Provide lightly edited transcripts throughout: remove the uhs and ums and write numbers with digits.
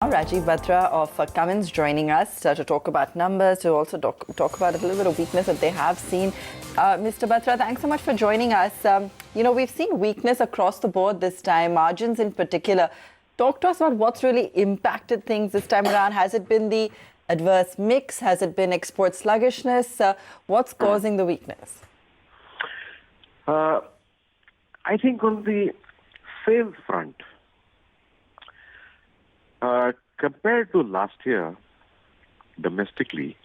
Rajiv Batra of Cummins joining us to talk about numbers, to also talk about a little bit of weakness that they have seen. Mr. Batra, thanks so much for joining us. We've seen weakness across the board this time, margins in particular. Talk to us about what's really impacted things this time around. Has it been the adverse mix? Has it been export sluggishness? What's causing the weakness? I think on the sales front, compared to last year, domestically,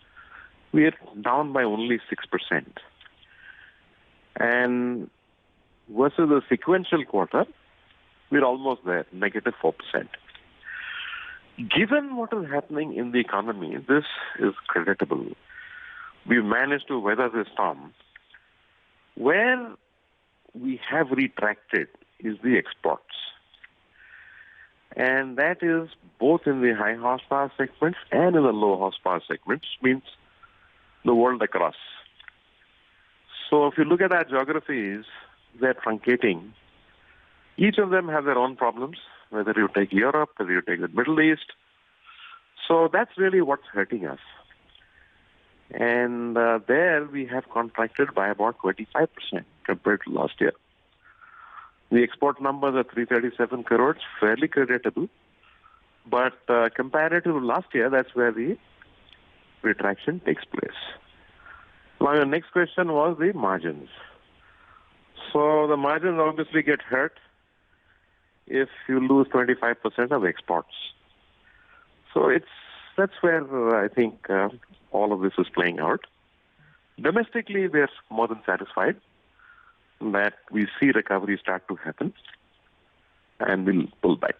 we are down by only 6%. And versus the sequential quarter, we're almost there, negative 4%. Given what is happening in the economy, this is creditable. We've managed to weather the storm. Where we have retracted is the exports. And that is both in the high horsepower segments and in the low horsepower segments, means the world across. So if you look at our geographies, they're truncating. Each of them have their own problems, whether you take Europe, whether you take the Middle East. So that's really what's hurting us. And there we have contracted by about 25% compared to last year. The export numbers are 337 crores, fairly creditable. But comparative to last year, that's where the retraction takes place. Now, your next question was the margins. So the margins obviously get hurt if you lose 25% of exports. So that's where I think all of this is playing out. Domestically, we're more than satisfied that we see recovery start to happen, and we'll pull back.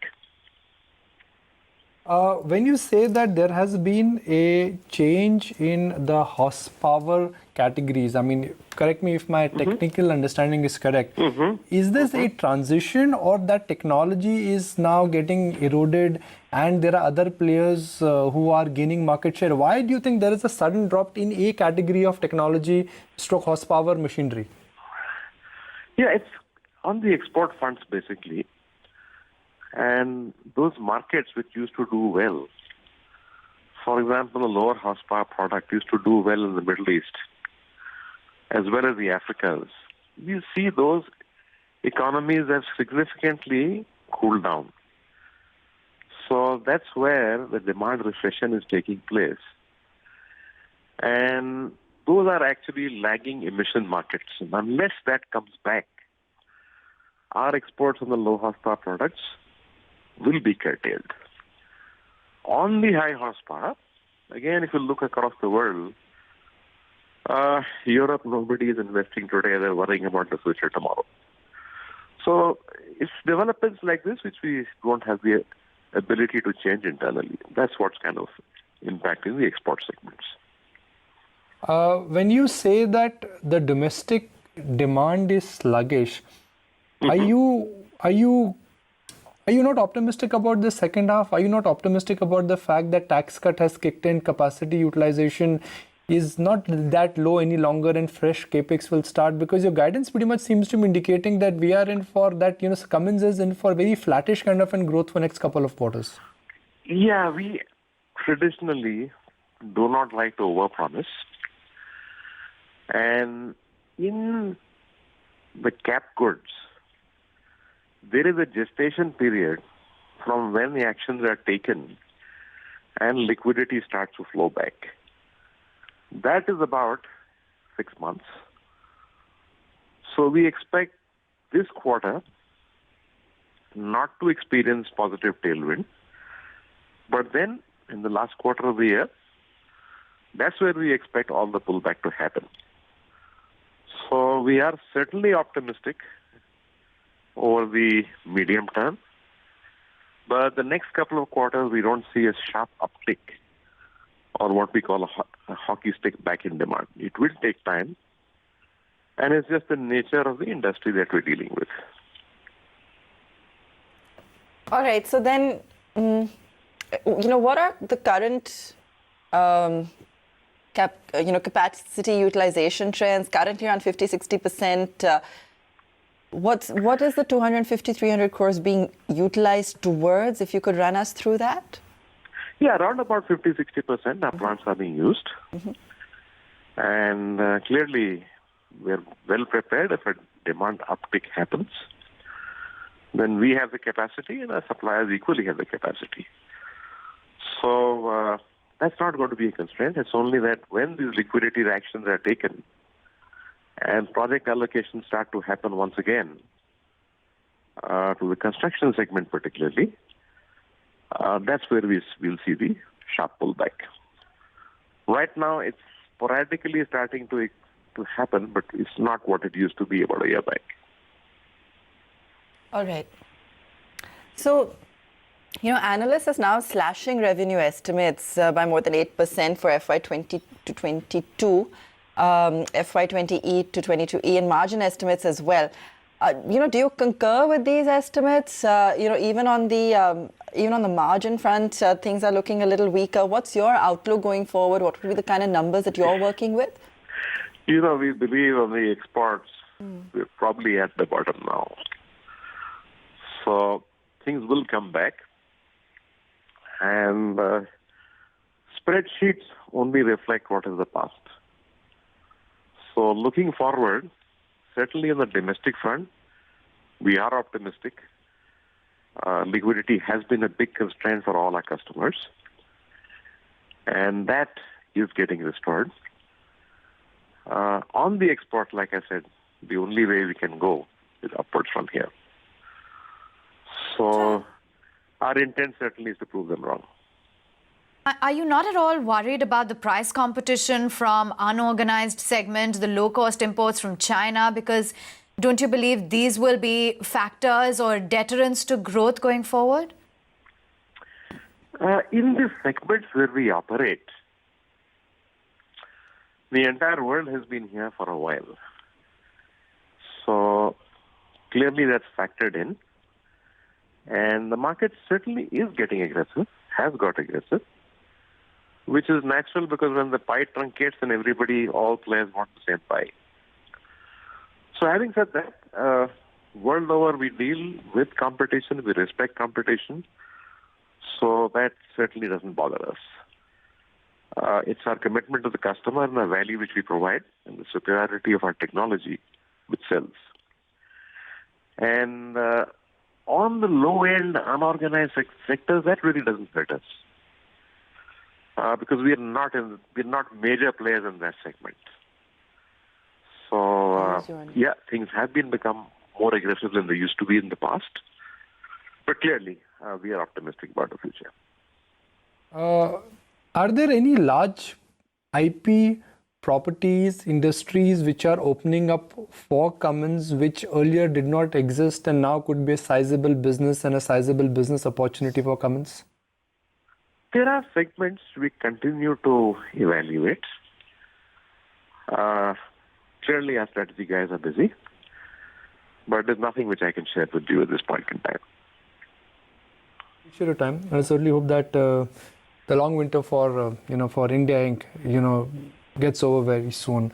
When you say that there has been a change in the horsepower categories, I mean, correct me if my technical understanding is correct. Is this a transition, or that technology is now getting eroded and there are other players who are gaining market share? Why do you think there is a sudden drop in a category of technology stroke horsepower machinery? Yeah, it's on the export fronts basically. And those markets which used to do well, for example, the lower horsepower product used to do well in the Middle East, as well as the Africas. You see those economies have significantly cooled down. So that's where the demand recession is taking place. And those are actually lagging emission markets. And unless that comes back, our exports on the low horsepower products will be curtailed. On the high horsepower, again, if you look across the world, Europe, nobody is investing today. They're worrying about the future tomorrow. So it's developments like this which we don't have the ability to change internally. That's what's kind of impacting the export segments. When you say that the domestic demand is sluggish, are you not optimistic about the second half? Are you not optimistic about the fact that tax cut has kicked in, capacity utilization is not that low any longer, and fresh capex will start? Because your guidance pretty much seems to be indicating that we are in for that, Cummins is in for very flattish kind of an growth for next couple of quarters. Yeah, we traditionally do not like to overpromise. And in the cap goods, there is a gestation period from when the actions are taken and liquidity starts to flow back. That is about 6 months. So we expect this quarter not to experience positive tailwind. But then in the last quarter of the year, that's where we expect all the pullback to happen. So we are certainly optimistic over the medium term. But the next couple of quarters, we don't see a sharp uptick or what we call a hockey stick back in demand. It will take time. And it's just the nature of the industry that we're dealing with. All right. So then, what are the current capacity utilization trends? Currently around 50-60%. What is the 250-300 crores being utilized towards, if you could run us through that? Yeah, around about 50-60% our plants are being used. And clearly, we're well prepared if a demand uptick happens. Then we have the capacity and our suppliers equally have the capacity. So that's not going to be a constraint. It's only that when these liquidity actions are taken and project allocations start to happen once again, to the construction segment particularly, that's where we'll see the sharp pullback. Right now, it's sporadically starting to happen, but it's not what it used to be about a year back. All right. So, Analyst is now slashing revenue estimates by more than 8% for FY20 to 22, FY20E to 22E, and margin estimates as well. Do you concur with these estimates? Even on the margin front, things are looking a little weaker. What's your outlook going forward? What would be the kind of numbers that you're working with? We believe on the exports, we're probably at the bottom now. So things will come back. And spreadsheets only reflect what is the past. So looking forward, certainly on the domestic front, we are optimistic. Liquidity has been a big constraint for all our customers. And that is getting restored. On the export, like I said, the only way we can go is upwards from here. So our intent certainly is to prove them wrong. Are you not at all worried about the price competition from unorganized segment, the low-cost imports from China? Because don't you believe these will be factors or deterrents to growth going forward? In the segments where we operate, the entire world has been here for a while. So clearly that's factored in. And the market certainly is getting aggressive, has got aggressive, which is natural because when the pie truncates and all players want the same pie. So having said that, world over we deal with competition, we respect competition, so that certainly doesn't bother us. It's our commitment to the customer and the value which we provide and the superiority of our technology which sells. And on the low-end, unorganized sectors, that really doesn't hurt us. Because we're not major players in that segment. So, things have become more aggressive than they used to be in the past. But clearly, we are optimistic about the future. Are there any large IP properties, industries which are opening up for Cummins, which earlier did not exist and now could be a sizable business and a sizable business opportunity for Cummins? There are segments we continue to evaluate. Clearly, our strategy guys are busy, but there's nothing which I can share with you at this point in time. Appreciate your time. I certainly hope that the long winter for India Inc. Gets over very soon.